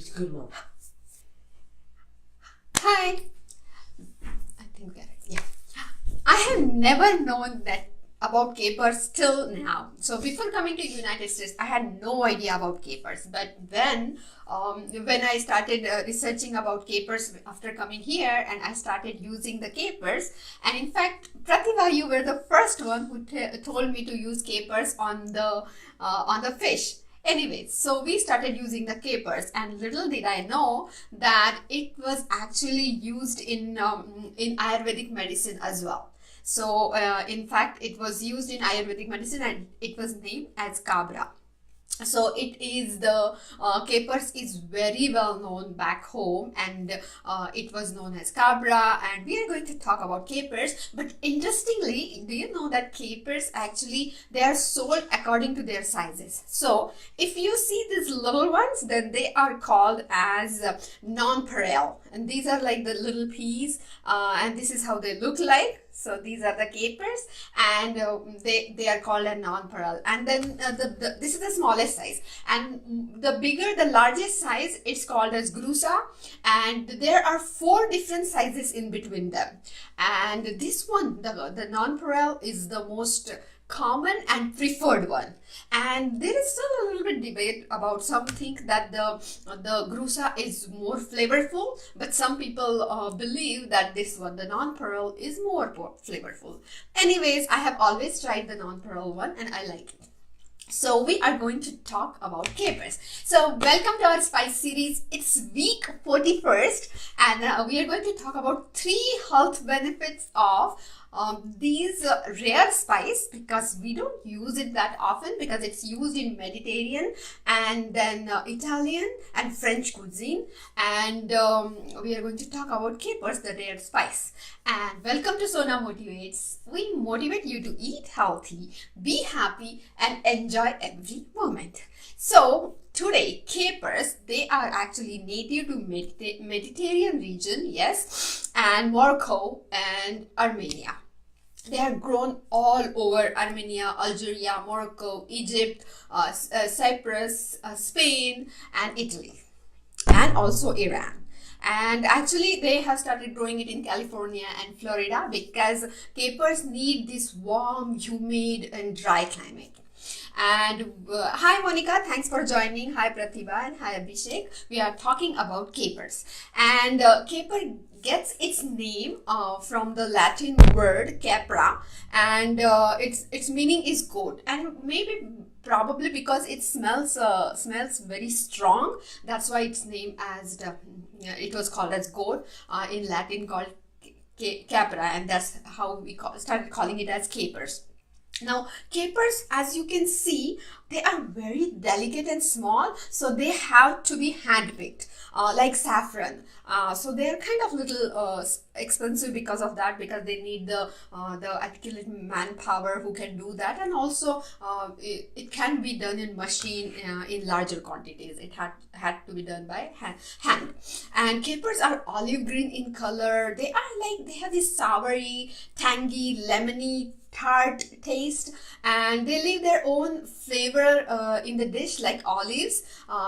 It's good, Mom. Hi. I think that yeah. I have never known that about capers till now. So before coming to United States, I had no idea about capers. But when I started researching about capers after coming here, and I started using the capers, and in fact, Pratibha, you were the first one who told me to use capers on the fish. Anyways, so we started using the capers, and little did I know that it was actually used in Ayurvedic medicine as well. So in fact, it was used in Ayurvedic medicine, and it was named as cabra. So it is the capers is very well known back home, and it was known as cabra, and we are going to talk about capers. But interestingly, do you know that capers actually, they are sold according to their sizes? So if you see these little ones, then they are called as nonpareil, and these are like the little peas, and this is how they look like. So these are the capers, and they are called a nonpareil. And then this is the smallest size, and the bigger, the largest size, it's called as grusa, and there are 4 different sizes in between them. And this one, the nonpareil, is the most common and preferred one. And there is still a little bit debate about, some think that the grusa is more flavorful, but some people believe that this one, the nonpareil, is more flavorful. Anyways, I have always tried the nonpareil one, and I like it. So we are going to talk about capers. So welcome to our spice series. It's week 41st, and we are going to talk about 3 health benefits of these rare spice, because we don't use it that often, because it's used in Mediterranean and then Italian and French cuisine. And we are going to talk about capers, the rare spice. And welcome to Sona Motivates. We motivate you to eat healthy, be happy, and enjoy every moment. So today, capers, they are actually native to Mediterranean region, yes, and Morocco and Armenia. They are grown all over Armenia, Algeria, Morocco, Egypt, Cyprus, Spain, and Italy, and also Iran. And actually, they have started growing it in California and Florida, because capers need this warm, humid, and dry climate. And hi Monica, thanks for joining. Hi Pratibha, and hi Abhishek. We are talking about capers, and caper gets its name from the Latin word capra, and its meaning is goat, and maybe probably because it smells very strong, that's why it's named as it was called as goat, in Latin called capra, and that's how we started calling it as capers. Now, capers, as you can see, they are very delicate and small, so they have to be hand-picked, like saffron. So they are kind of little expensive because of that, because they need the articulate manpower who can do that, and also it can be done in machine in larger quantities. It had to be done by hand. And capers are olive green in color. They have this soury, tangy, lemony, tart taste, and they leave their own flavor in the dish, like olives.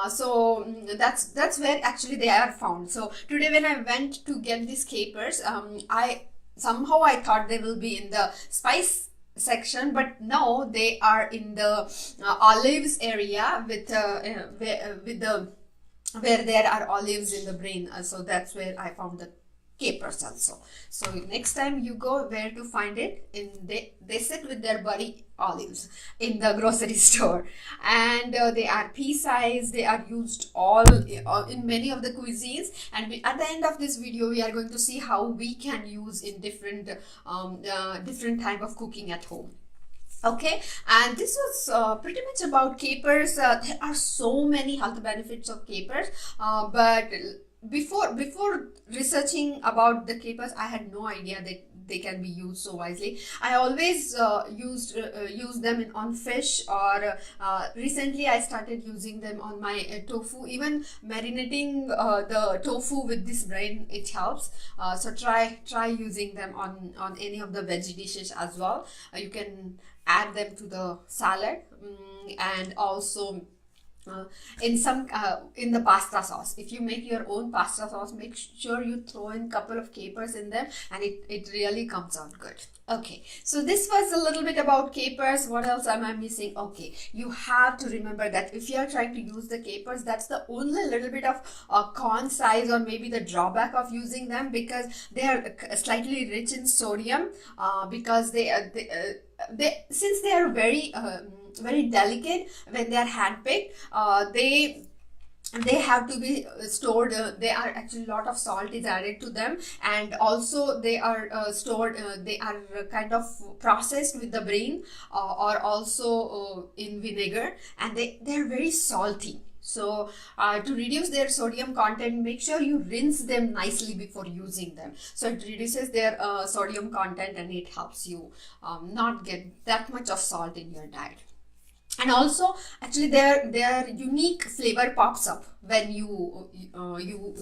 So that's where actually they are found. So today when I went to get these capers, I thought they will be in the spice section, but no, they are in the olives area with the where there are olives in the brain. So that's where I found the capers also. So next time you go, where to find it? They sit with their buddy olives in the grocery store, and they are pea size. They are used all in many of the cuisines, and at the end of this video we are going to see how we can use in different type of cooking at home. Okay, and this was pretty much about capers. There are so many health benefits of capers, but before researching about the capers, I had no idea that they can be used so wisely. I always use them on fish, or recently I started using them on my tofu. Even marinating the tofu with this brine, it helps. So try using them on any of the veggie dishes as well. You can add them to the salad, and also in the pasta sauce. If you make your own pasta sauce, make sure you throw in a couple of capers in them, and it really comes out good. Okay, so this was a little bit about capers. What else am I missing? Okay, you have to remember that if you are trying to use the capers, that's the only little bit of con size or maybe the drawback of using them, because they are slightly rich in sodium, because since they are very delicate when they are hand picked, they have to be stored. They are actually a lot of salt is added to them, and also they are stored, they are kind of processed with the brain, or also in vinegar, and they're very salty. So to reduce their sodium content, make sure you rinse them nicely before using them, so it reduces their sodium content, and it helps you not get that much of salt in your diet. And also, actually, their unique flavor pops up when you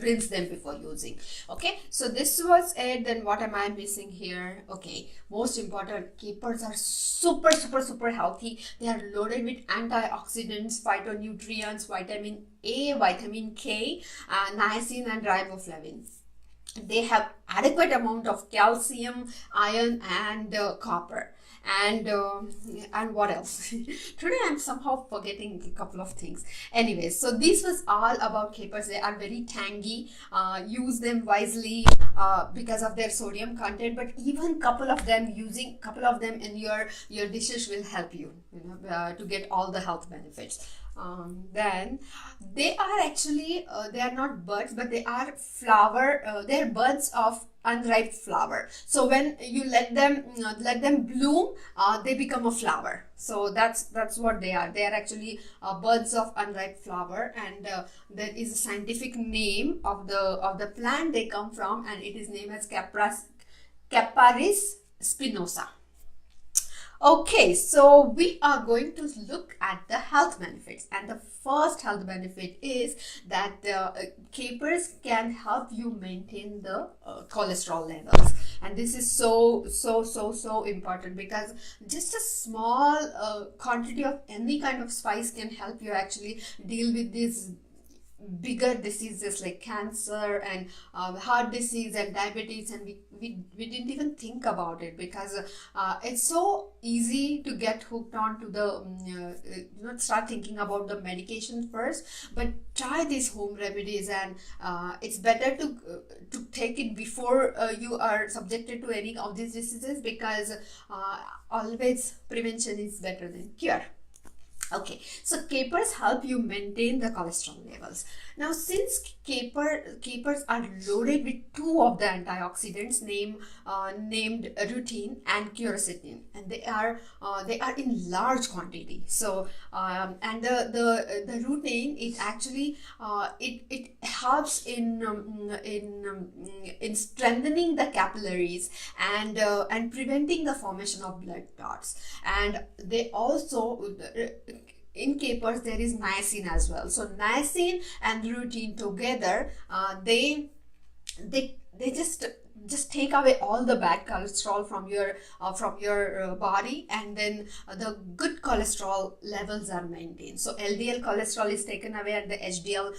rinse them before using. Okay, so this was it. Then what am I missing here? Okay, most important, capers are super healthy. They are loaded with antioxidants, phytonutrients, vitamin A, vitamin K, niacin, and riboflavin. They have adequate amount of calcium, iron, and copper. And what else? Today I'm somehow forgetting a couple of things. Anyways, so this was all about capers. They are very tangy. Use them wisely because of their sodium content, but even using couple of them in your dishes will help you, to get all the health benefits. Then they are actually they are not buds, but they are flower. They are buds of unripe flower. So when you let them bloom, they become a flower. So that's what they are. They are actually buds of unripe flower, and there is a scientific name of the plant they come from, and it is named as Capparis spinosa. Okay, so we are going to look at the health benefits, and the first health benefit is that capers can help you maintain the cholesterol levels, and this is so important, because just a small quantity of any kind of spice can help you actually deal with these bigger diseases like cancer and heart disease and diabetes, and we didn't even think about it, because it's so easy to get hooked on to the start thinking about the medication first. But try these home remedies, and it's better to take it before you are subjected to any of these diseases, because always prevention is better than cure. Okay, so capers help you maintain the cholesterol levels. Now, since capers are loaded with two of the antioxidants named rutin and quercetin, and they are in large quantity. So and the rutin, it actually it helps in strengthening the capillaries and preventing the formation of blood clots. And they also, in capers, there is niacin as well. So niacin and rutin together, they just take away all the bad cholesterol from your body, and then the good cholesterol levels are maintained. So LDL cholesterol is taken away, and the HDL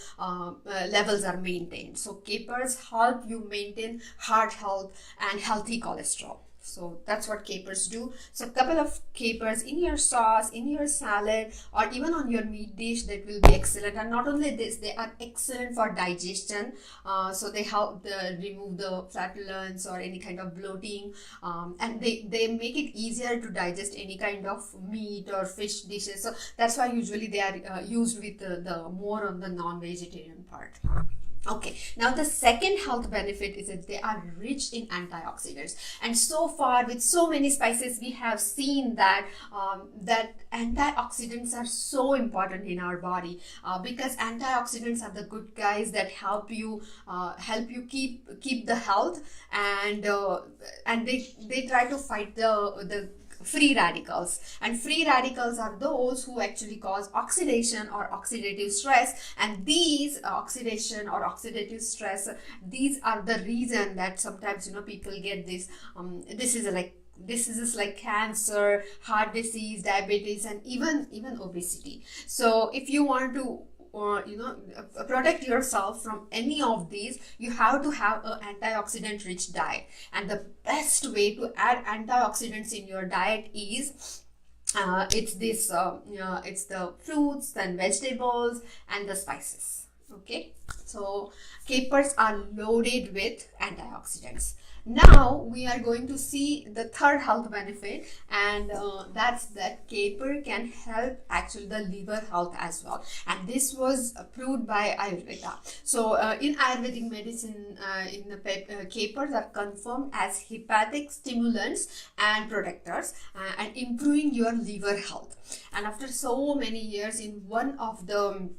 levels are maintained. So capers help you maintain heart health and healthy cholesterol. So that's what capers do. So a couple of capers in your sauce, in your salad, or even on your meat dish, that will be excellent. And not only this, they are excellent for digestion. So they help remove the flatulence or any kind of bloating, and they make it easier to digest any kind of meat or fish dishes. So that's why usually they are used with the more on the non-vegetarian part. Okay, now the second health benefit is that they are rich in antioxidants, and so far with so many spices we have seen that that antioxidants are so important in our body, because antioxidants are the good guys that help you keep the health, and they try to fight the free radicals, and free radicals are those who actually cause oxidation or oxidative stress. And these oxidation or oxidative stress, these are the reason that sometimes people get this this is like diseases like cancer, heart disease, diabetes, and even obesity. So if you want to protect yourself from any of these, you have to have an antioxidant rich diet. And the best way to add antioxidants in your diet is it's the fruits and vegetables and the spices. Okay, so capers are loaded with antioxidants. Now we are going to see the third health benefit, and that's that caper can help actually the liver health as well. And this was proved by Ayurveda. So in Ayurvedic medicine, capers are confirmed as hepatic stimulants and protectors, and improving your liver health. And after so many years, in one of the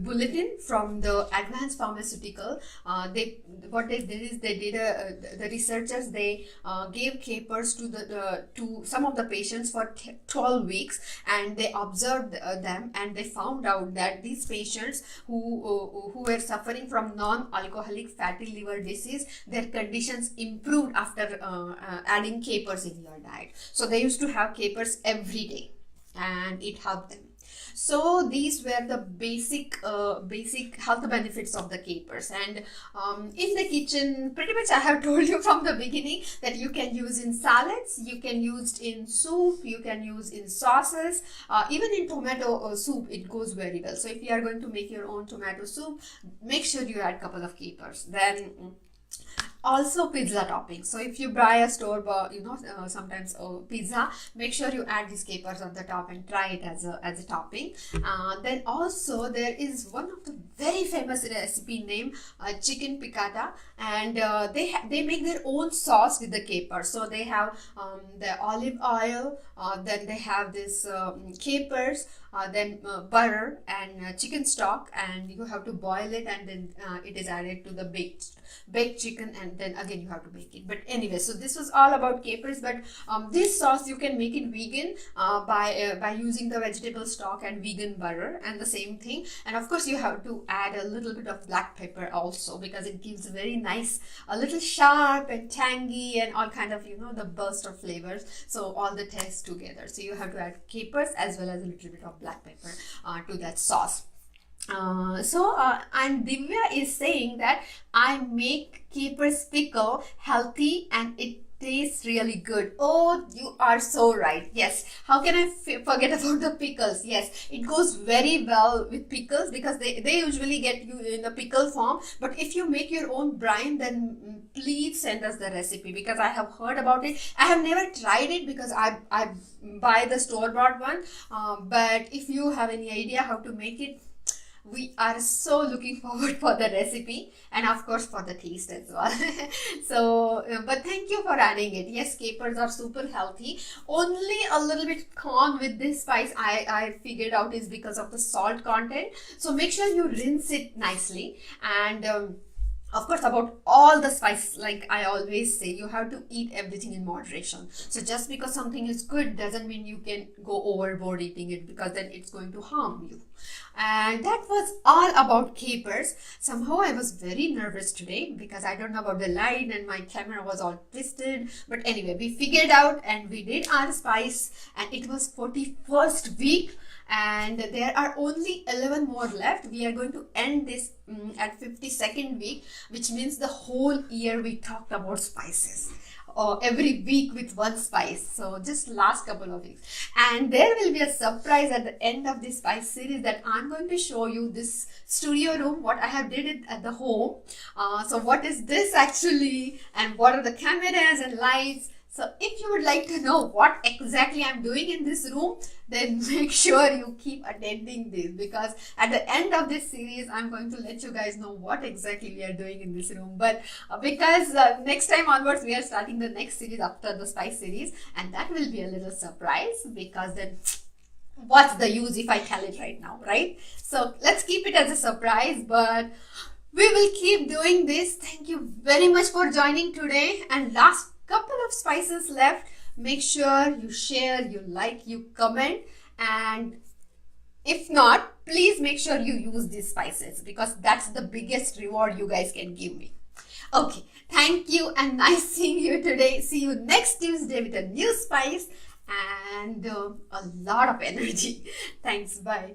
bulletin from the advanced pharmaceutical, the researchers, they gave capers to some of the patients for 12 weeks, and they observed them, and they found out that these patients who were suffering from non-alcoholic fatty liver disease, their conditions improved after adding capers in your diet. So they used to have capers every day, and it helped them. So these were the basic health benefits of the capers. And in the kitchen, pretty much I have told you from the beginning that you can use in salads, you can use in soup, you can use in sauces, even in tomato soup it goes very well. So if you are going to make your own tomato soup, make sure you add a couple of capers. Then also pizza topping. So if you buy a store bought, sometimes pizza, make sure you add these capers on the top and try it as a topping. Then also there is one of the very famous recipe named chicken piccata, and they make their own sauce with the capers. So they have the olive oil, then they have this capers, then butter and chicken stock, and you have to boil it, and then it is added to the baked chicken, and then again you have to bake it. But anyway, so this was all about capers. But this sauce you can make it vegan by using the vegetable stock and vegan butter, and the same thing. And of course you have to add a little bit of black pepper also, because it gives a very nice, a little sharp and tangy and all kind of the burst of flavors, so all the tastes together. So you have to add capers as well as a little bit of black pepper to that sauce. And Divya is saying that I make capers pickle healthy and it tastes really good. Oh, you are so right. Yes, how can I forget about the pickles? Yes, it goes very well with pickles, because they usually get you in the pickle form. But if you make your own brine, then please send us the recipe, because I have heard about it. I have never tried it because I buy the store-bought one, but if you have any idea how to make it, we are so looking forward for the recipe, and of course for the taste as well. So but thank you for adding it. Yes, capers are super healthy. Only a little bit con with this spice I figured out is because of the salt content. So make sure you rinse it nicely. And of course, about all the spices, like I always say, you have to eat everything in moderation. So just because something is good doesn't mean you can go overboard eating it, because then it's going to harm you. And that was all about capers. Somehow I was very nervous today because I don't know about the light and my camera was all twisted. But anyway, we figured out and we did our spice, and it was 41st week. And there are only 11 more left. We are going to end this at 52nd week, which means the whole year we talked about spices. Every week with one spice. So just last couple of weeks. And there will be a surprise at the end of this spice series, that I'm going to show you this studio room, what I have did it at the home. So what is this actually, and what are the cameras and lights. So if you would like to know what exactly I'm doing in this room, then make sure you keep attending this, because at the end of this series, I'm going to let you guys know what exactly we are doing in this room. But because next time onwards, we are starting the next series after the spice series, and that will be a little surprise, because then what's the use if I tell it right now, right? So let's keep it as a surprise, but we will keep doing this. Thank you very much for joining today. And last couple of spices left. Make sure you share, you like, you comment, and if not, please make sure you use these spices, because that's the biggest reward you guys can give me. Okay, thank you and nice seeing you today. See you next Tuesday with a new spice and a lot of energy. Thanks, bye.